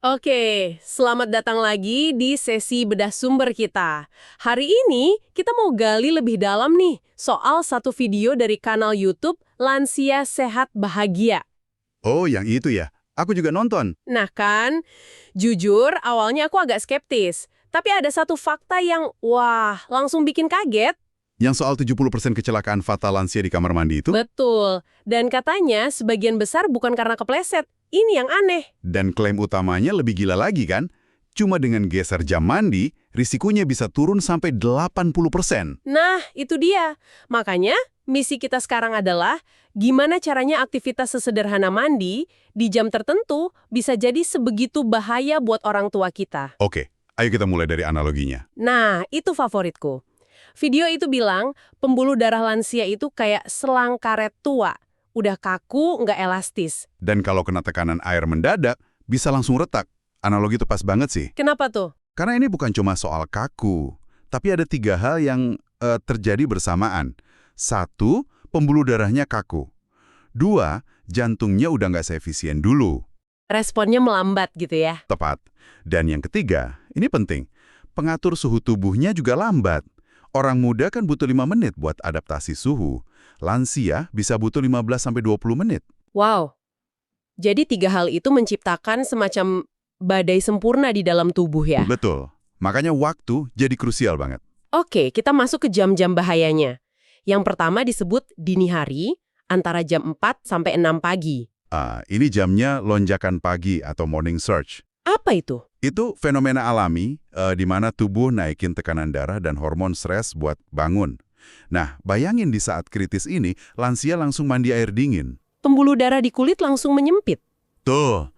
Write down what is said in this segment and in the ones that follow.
Oke, selamat datang lagi di sesi bedah sumber kita. Hari ini kita mau gali lebih dalam nih soal satu video dari kanal YouTube Lansia Sehat Bahagia. Oh, yang itu ya. Aku juga nonton. Nah kan, jujur awalnya aku agak skeptis. Tapi ada satu fakta yang, wah, langsung bikin kaget. Yang soal 70% kecelakaan fatal lansia di kamar mandi itu. Betul, dan katanya sebagian besar bukan karena kepleset. Ini yang aneh. Dan klaim utamanya lebih gila lagi kan? Cuma dengan geser jam mandi, risikonya bisa turun sampai 80%. Nah, itu dia. Makanya, misi kita sekarang adalah gimana caranya aktivitas sesederhana mandi di jam tertentu bisa jadi sebegitu bahaya buat orang tua kita. Oke, ayo kita mulai dari analoginya. Nah, itu favoritku. Video itu bilang, pembuluh darah lansia itu kayak selang karet tua. Udah kaku, nggak elastis. Dan kalau kena tekanan air mendadak, bisa langsung retak. Analogi itu pas banget sih. Kenapa tuh? Karena ini bukan cuma soal kaku, tapi ada 3 hal yang terjadi bersamaan. 1, pembuluh darahnya kaku. 2, jantungnya udah nggak seefisien dulu. Responnya melambat gitu ya. Tepat. Dan yang ketiga, ini penting, pengatur suhu tubuhnya juga lambat. Orang muda kan butuh 5 menit buat adaptasi suhu. Lansia bisa butuh 15-20 menit. Wow. Jadi 3 hal itu menciptakan semacam badai sempurna di dalam tubuh ya? Betul. Makanya waktu jadi krusial banget. Oke, kita masuk ke jam-jam bahayanya. Yang pertama disebut dini hari, antara jam 4 sampai 6 pagi. Ini jamnya lonjakan pagi atau morning surge. Apa itu? Itu fenomena alami di mana tubuh naikin tekanan darah dan hormon stres buat bangun. Nah, bayangin di saat kritis ini, lansia langsung mandi air dingin. Pembuluh darah di kulit langsung menyempit. Tuh,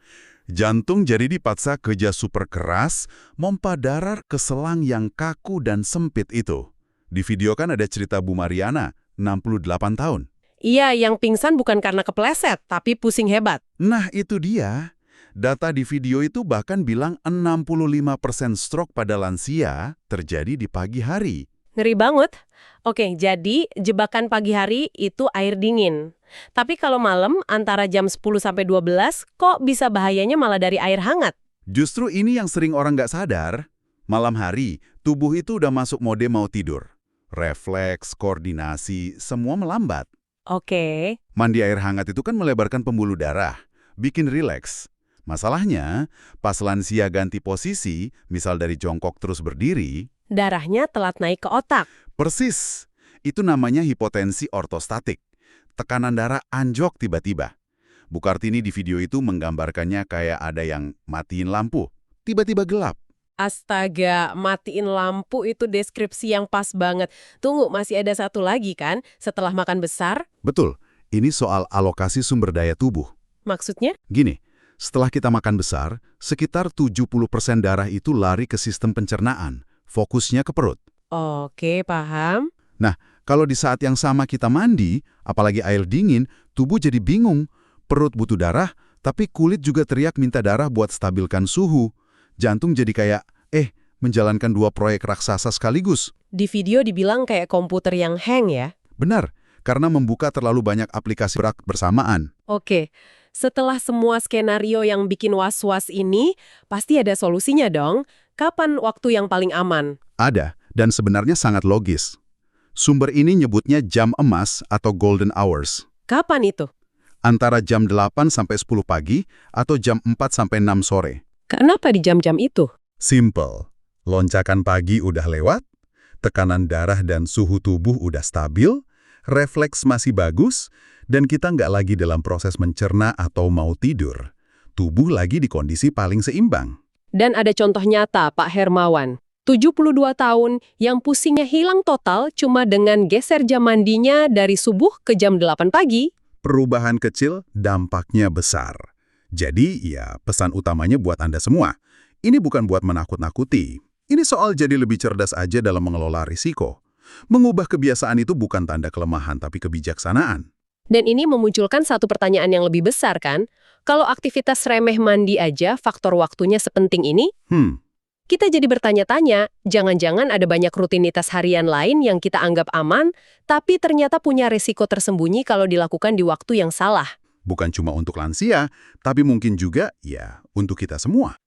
jantung jadi dipaksa kerja super keras, mompa darah ke selang yang kaku dan sempit itu. Di video kan ada cerita Bu Mariana, 68 tahun. Iya, yang pingsan bukan karena kepleset, tapi pusing hebat. Nah, itu dia. Data di video itu bahkan bilang 65% stroke pada lansia terjadi di pagi hari. Ngeri banget. Oke, jadi jebakan pagi hari itu air dingin. Tapi kalau malam antara jam 10 sampai 12, kok bisa bahayanya malah dari air hangat? Justru ini yang sering orang nggak sadar. Malam hari, tubuh itu udah masuk mode mau tidur. Refleks, koordinasi, semua melambat. Oke. Mandi air hangat itu kan melebarkan pembuluh darah, bikin rileks. Masalahnya, pas lansia ganti posisi, misal dari jongkok terus berdiri, Darahnya telat naik ke otak. persis. Itu namanya hipotensi ortostatik. Tekanan darah anjlok tiba-tiba. Bu Kartini di video itu menggambarkannya kayak ada yang matiin lampu. Tiba-tiba gelap. Astaga, matiin lampu itu deskripsi yang pas banget. Tunggu, masih ada satu lagi kan? Setelah makan besar? Betul, ini soal alokasi sumber daya tubuh. Maksudnya? Gini, setelah kita makan besar, sekitar 70% darah itu lari ke sistem pencernaan. Fokusnya ke perut. Oke, paham. Nah, kalau di saat yang sama kita mandi, apalagi air dingin, tubuh jadi bingung. Perut butuh darah, tapi kulit juga teriak minta darah buat stabilkan suhu. Jantung jadi kayak, menjalankan 2 proyek raksasa sekaligus. Di video dibilang kayak komputer yang hang ya? Benar, karena membuka terlalu banyak aplikasi berat bersamaan. Oke, setelah semua skenario yang bikin was-was ini, pasti ada solusinya dong. Kapan waktu yang paling aman? Ada, dan sebenarnya sangat logis. Sumber ini nyebutnya jam emas atau golden hours. Kapan itu? Antara jam 8 sampai 10 pagi atau jam 4 sampai 6 sore. Kenapa di jam-jam itu? Simple. Loncakan pagi udah lewat, tekanan darah dan suhu tubuh udah stabil, refleks masih bagus, dan kita nggak lagi dalam proses mencerna atau mau tidur. Tubuh lagi di kondisi paling seimbang. Dan ada contoh nyata, Pak Hermawan. 72 tahun yang pusingnya hilang total cuma dengan geser jam mandinya dari subuh ke jam 8 pagi. Perubahan kecil, dampaknya besar. Jadi, ya pesan utamanya buat Anda semua. Ini bukan buat menakut-nakuti. Ini soal jadi lebih cerdas aja dalam mengelola risiko. Mengubah kebiasaan itu bukan tanda kelemahan, tapi kebijaksanaan. Dan ini memunculkan satu pertanyaan yang lebih besar kan? Kalau aktivitas remeh mandi aja faktor waktunya sepenting ini, kita jadi bertanya-tanya, jangan-jangan ada banyak rutinitas harian lain yang kita anggap aman, tapi ternyata punya risiko tersembunyi kalau dilakukan di waktu yang salah. Bukan cuma untuk lansia, tapi mungkin juga, ya, untuk kita semua.